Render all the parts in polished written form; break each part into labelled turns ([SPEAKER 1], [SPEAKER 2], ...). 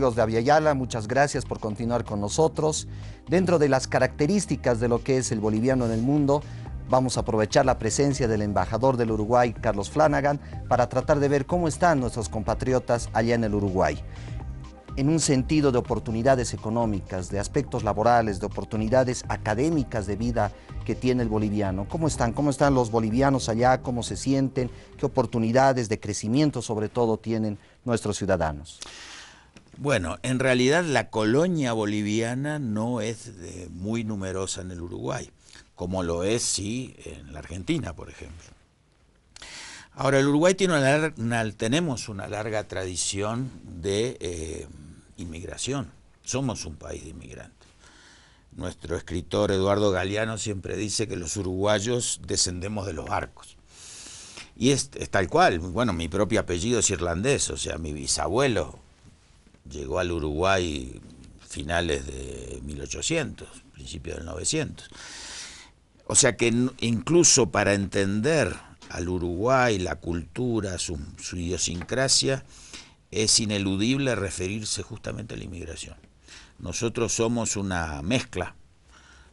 [SPEAKER 1] amigos de Aviala, muchas gracias por continuar con nosotros. Dentro de las características de lo que es el boliviano en el mundo, vamos a aprovechar la presencia del embajador del Uruguay, Carlos Flanagan, para tratar de ver cómo están nuestros compatriotas allá en el Uruguay. En un sentido de oportunidades económicas, de aspectos laborales, de oportunidades académicas de vida que tiene el boliviano. ¿Cómo están? ¿Cómo están los bolivianos allá? ¿Cómo se sienten? ¿Qué oportunidades de crecimiento sobre todo tienen nuestros ciudadanos?
[SPEAKER 2] Bueno, en realidad la colonia boliviana no es muy numerosa en el Uruguay, como lo es sí en la Argentina, por ejemplo. Ahora, el Uruguay tiene tenemos una larga tradición de inmigración. Somos un país de inmigrantes. Nuestro escritor Eduardo Galeano siempre dice que los uruguayos descendemos de los barcos. Y es tal cual. Bueno, mi propio apellido es irlandés, o sea, mi bisabuelo llegó al Uruguay finales de 1800, principios del 900. O sea que incluso para entender al Uruguay, la cultura, su idiosincrasia, es ineludible referirse justamente a la inmigración. Nosotros somos una mezcla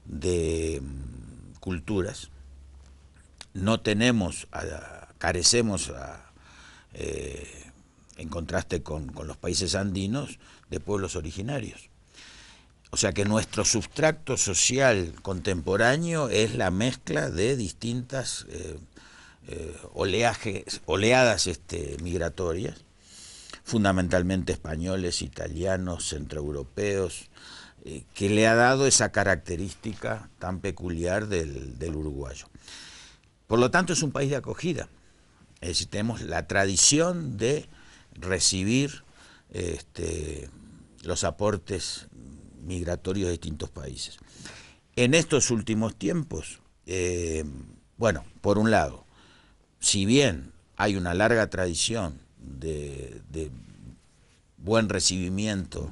[SPEAKER 2] de culturas, no tenemos, carecemos, en contraste con los países andinos, de pueblos originarios. O sea que nuestro substrato social contemporáneo es la mezcla de distintas oleadas migratorias, fundamentalmente españoles, italianos, centroeuropeos, que le ha dado esa característica tan peculiar del uruguayo. Por lo tanto, es un país de acogida. Es decir, tenemos la tradición de recibir los aportes migratorios de distintos países. En estos últimos tiempos, bueno, por un lado, si bien hay una larga tradición de buen recibimiento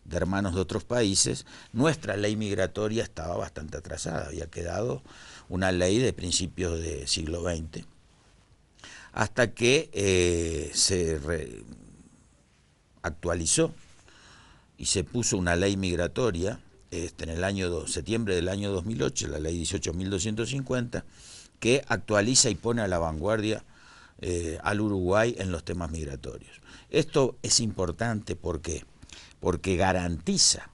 [SPEAKER 2] de hermanos de otros países, nuestra ley migratoria estaba bastante atrasada. Había quedado una ley de principios del siglo XX, hasta que se actualizó y se puso una ley migratoria en el septiembre del año 2008, la ley 18.250, que actualiza y pone a la vanguardia al Uruguay en los temas migratorios. Esto es importante porque garantiza,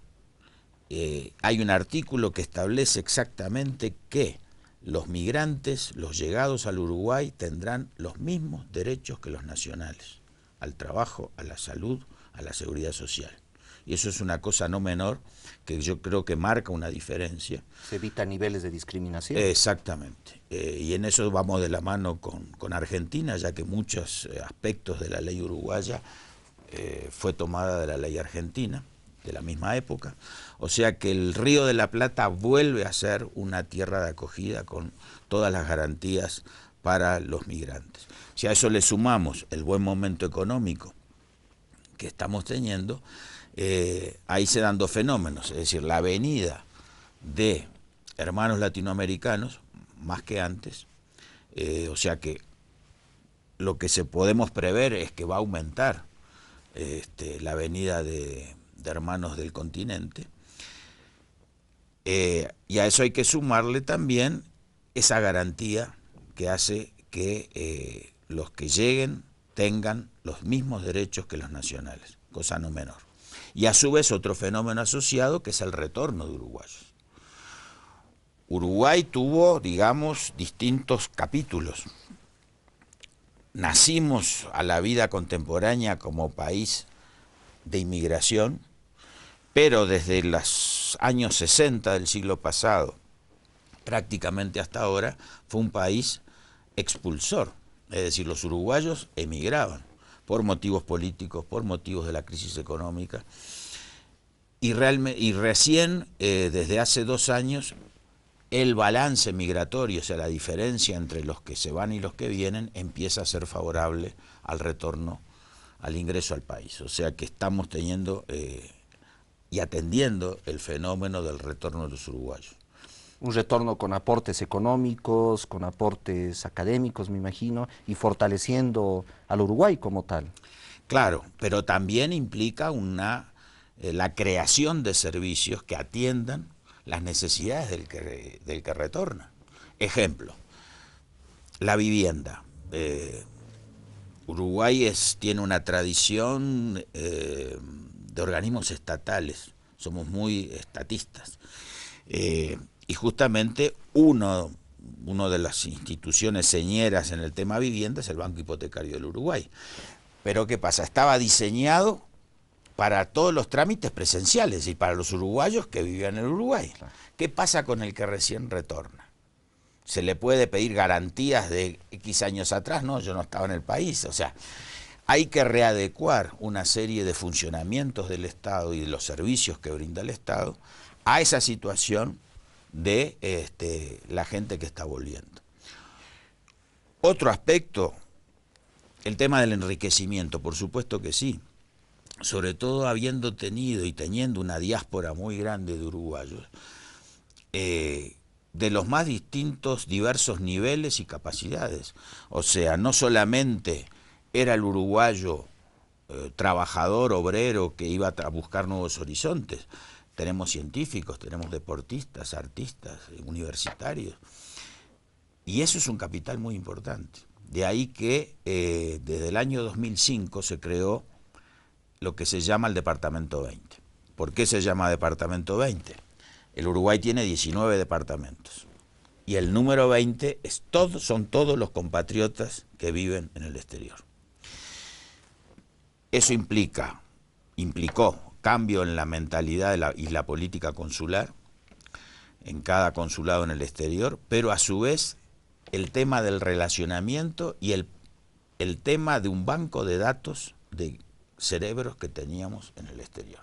[SPEAKER 2] hay un artículo que establece exactamente que los migrantes, los llegados al Uruguay, tendrán los mismos derechos que los nacionales, al trabajo, a la salud, a la seguridad social. Y eso es una cosa no menor, que yo creo que marca una diferencia.
[SPEAKER 1] Se evita niveles de discriminación.
[SPEAKER 2] Exactamente. Y en eso vamos de la mano con Argentina, ya que muchos aspectos de la ley uruguaya fue tomada de la ley argentina, de la misma época. O sea que el Río de la Plata vuelve a ser una tierra de acogida con todas las garantías para los migrantes. Si a eso le sumamos el buen momento económico que estamos teniendo, ahí se dan dos fenómenos, es decir, la venida de hermanos latinoamericanos, más que antes, o sea que lo que podemos prever es que va a aumentar la venida de hermanos del continente, y a eso hay que sumarle también esa garantía que hace que los que lleguen tengan los mismos derechos que los nacionales, cosa no menor. Y a su vez otro fenómeno asociado que es el retorno de uruguayos. Uruguay tuvo, digamos, distintos capítulos. Nacimos a la vida contemporánea como país de inmigración, pero desde los años 60 del siglo pasado, prácticamente hasta ahora, fue un país expulsor. Es decir, los uruguayos emigraban por motivos políticos, por motivos de la crisis económica, y recién, desde hace 2 años, el balance migratorio, o sea, la diferencia entre los que se van y los que vienen, empieza a ser favorable al retorno, al ingreso al país. O sea que estamos teniendo y atendiendo el fenómeno del retorno de los uruguayos.
[SPEAKER 1] Un retorno con aportes económicos, con aportes académicos, me imagino, y fortaleciendo al Uruguay como tal.
[SPEAKER 2] Claro, pero también implica una la creación de servicios que atiendan las necesidades del que retorna. Ejemplo, la vivienda. Uruguay tiene una tradición de organismos estatales, somos muy estatistas. Y justamente una de las instituciones señeras en el tema vivienda es el Banco Hipotecario del Uruguay. Pero ¿qué pasa? Estaba diseñado para todos los trámites presenciales y para los uruguayos que vivían en el Uruguay. ¿Qué pasa con el que recién retorna? ¿Se le puede pedir garantías de X años atrás? No, yo no estaba en el país. O sea, hay que readecuar una serie de funcionamientos del Estado y de los servicios que brinda el Estado a esa situación de la gente que está volviendo. Otro aspecto, el tema del enriquecimiento, por supuesto que sí. Sobre todo habiendo tenido y teniendo una diáspora muy grande de uruguayos, de los más distintos, diversos niveles y capacidades. O sea, no solamente era el uruguayo trabajador, obrero, que iba a buscar nuevos horizontes. Tenemos científicos, tenemos deportistas, artistas, universitarios. Y eso es un capital muy importante. De ahí que desde el año 2005 se creó lo que se llama el Departamento 20. ¿Por qué se llama Departamento 20? El Uruguay tiene 19 departamentos y el número 20 son todos los compatriotas que viven en el exterior. Eso implicó cambio en la mentalidad y la política consular en cada consulado en el exterior, pero a su vez el tema del relacionamiento y el tema de un banco de datos de cerebros que teníamos en el exterior.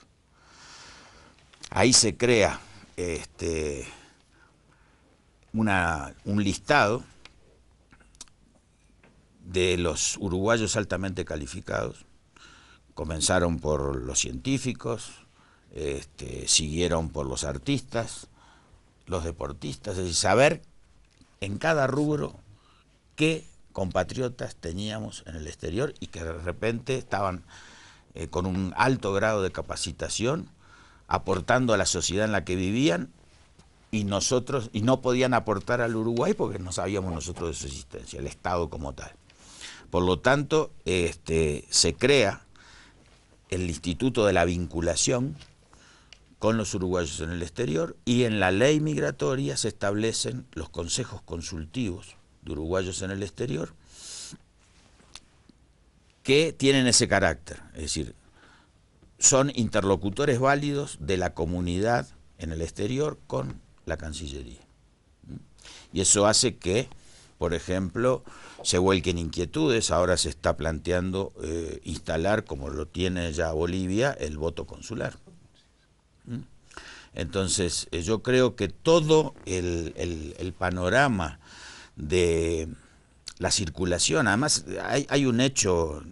[SPEAKER 2] Ahí se crea un listado de los uruguayos altamente calificados. Comenzaron por los científicos, siguieron por los artistas, los deportistas, es decir, saber en cada rubro qué compatriotas teníamos en el exterior y que de repente estaban con un alto grado de capacitación, aportando a la sociedad en la que vivían, y no podían aportar al Uruguay porque no sabíamos nosotros de su existencia, el Estado como tal. Por lo tanto, se crea el Instituto de la Vinculación con los uruguayos en el exterior, y en la ley migratoria se establecen los consejos consultivos de uruguayos en el exterior, que tienen ese carácter, es decir, son interlocutores válidos de la comunidad en el exterior con la Cancillería. Y eso hace que, por ejemplo, se vuelquen inquietudes. Ahora se está planteando instalar, como lo tiene ya Bolivia, el voto consular. Entonces, yo creo que todo el panorama de la circulación, además hay un hecho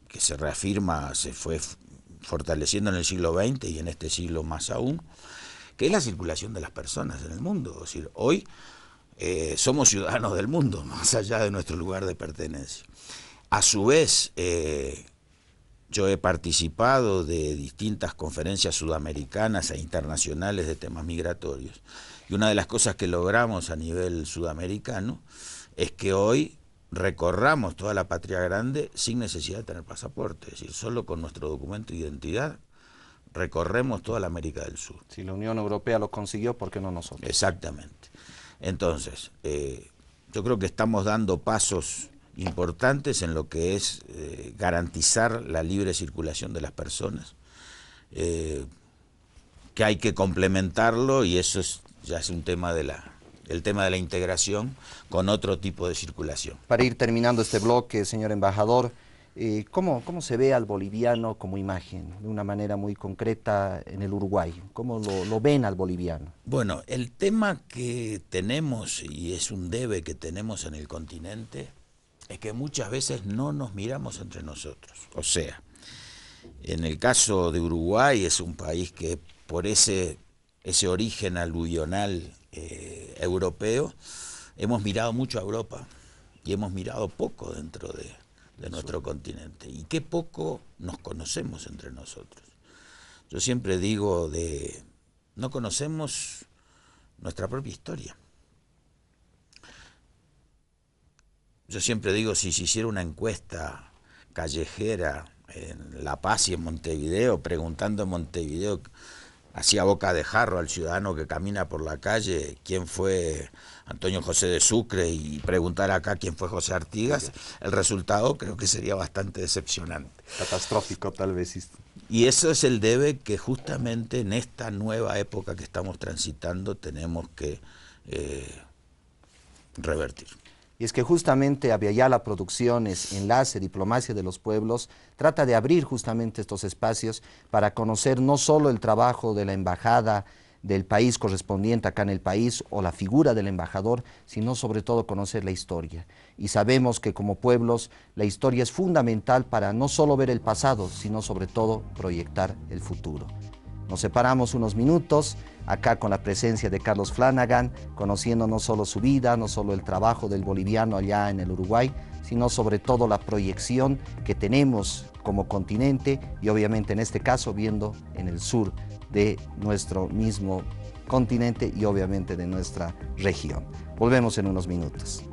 [SPEAKER 2] que se reafirma, se fue fortaleciendo en el siglo XX y en este siglo más aún, que es la circulación de las personas en el mundo. Es decir, hoy somos ciudadanos del mundo, más allá de nuestro lugar de pertenencia. A su vez, yo he participado de distintas conferencias sudamericanas e internacionales de temas migratorios, y una de las cosas que logramos a nivel sudamericano es que hoy recorramos toda la patria grande sin necesidad de tener pasaporte, es decir, solo con nuestro documento de identidad recorremos toda la América del Sur.
[SPEAKER 1] Si la Unión Europea lo consiguió, ¿por qué no nosotros?
[SPEAKER 2] Exactamente. Entonces, yo creo que estamos dando pasos importantes en lo que es garantizar la libre circulación de las personas, que hay que complementarlo, y eso ya es un tema el tema de la integración con otro tipo de circulación.
[SPEAKER 1] Para ir terminando este bloque, señor embajador, ¿cómo se ve al boliviano como imagen, de una manera muy concreta en el Uruguay? ¿Cómo lo ven al boliviano?
[SPEAKER 2] Bueno, el tema que tenemos, y es un debe que tenemos en el continente, es que muchas veces no nos miramos entre nosotros. O sea, en el caso de Uruguay, es un país que por ese origen aluvional europeo, hemos mirado mucho a Europa y hemos mirado poco dentro de nuestro continente, y qué poco nos conocemos entre nosotros. Yo siempre digo no conocemos nuestra propia historia. Yo siempre digo, si se hiciera una encuesta callejera en La Paz y en Montevideo, preguntando en Montevideo, así a boca de jarro al ciudadano que camina por la calle, quién fue Antonio José de Sucre, y preguntar acá quién fue José Artigas, el resultado creo que sería bastante decepcionante.
[SPEAKER 3] Catastrófico, tal vez.
[SPEAKER 2] Y eso es el debe que justamente en esta nueva época que estamos transitando tenemos que revertir.
[SPEAKER 1] Y es que justamente Aviala Producciones, Enlace, Diplomacia de los Pueblos, trata de abrir justamente estos espacios para conocer no solo el trabajo de la embajada del país correspondiente acá en el país o la figura del embajador, sino sobre todo conocer la historia. Y sabemos que como pueblos la historia es fundamental para no solo ver el pasado, sino sobre todo proyectar el futuro. Nos separamos unos minutos acá con la presencia de Carlos Flanagan, conociendo no solo su vida, no solo el trabajo del boliviano allá en el Uruguay, sino sobre todo la proyección que tenemos como continente y obviamente en este caso viendo en el sur de nuestro mismo continente y obviamente de nuestra región. Volvemos en unos minutos.